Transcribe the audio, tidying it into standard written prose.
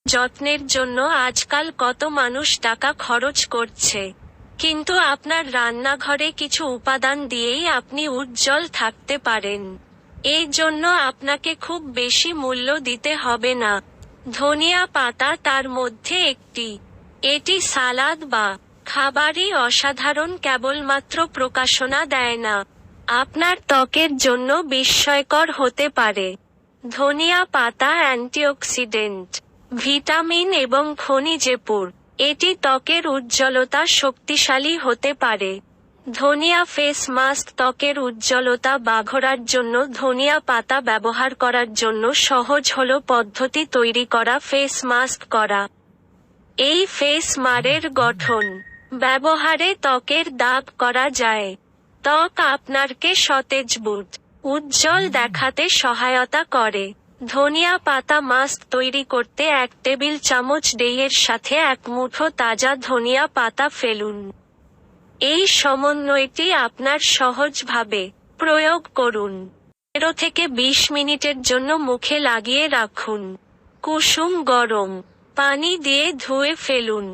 যত্নের জন্য আজকাল কত মানুষ টাকা খরচ করছে, কিন্তু আপনার রান্নাঘরে কিছু উপাদান দিয়েই আপনি উজ্জ্বল থাকতে পারেন। এই জন্য আপনাকে খুব বেশি মূল্য দিতে হবে না। ধনিয়া পাতা তার মধ্যে একটি। এটি সালাদ বা খাবারই অসাধারণ, কেবলমাত্র প্রকাশনা দেয় না, আপনার ত্বকের জন্য বিস্ময়কর হতে পারে। ধনিয়া পাতা অ্যান্টিঅক্সিডেন্ট, ভিটামিন এবং খনিজে পূর্ণ। এটি ত্বকের উজ্জ্বলতা শক্তিশালী হতে পারে। ধনিয়া ফেস মাস্ক ত্বকের উজ্জ্বলতা বাড়ানোর জন্য ধনিয়া পাতা ব্যবহার করার জন্য সহজ হলো পদ্ধতি তৈরি করা ফেস মাস্ক করা। এই ফেস মাস্কের গঠন ব্যবহারে ত্বকের দাগ করা যায়। ত্বক আপনাকে সতেজ উজ্জ্বল দেখাতে সহায়তা করে। ধনিয়া পাতা মাস্ক তৈরি করতে 1 টেবিল চামচ দইয়ের সাথে 1 মুঠো তাজা ধনিয়া পাতা ফেলুন। এই সমন্বয়টি আপনার সহজভাবে প্রয়োগ করুন। 15 থেকে 20 মিনিটের জন্য মুখে লাগিয়ে রাখুন। কুসুম গরম পানি দিয়ে ধুয়ে ফেলুন।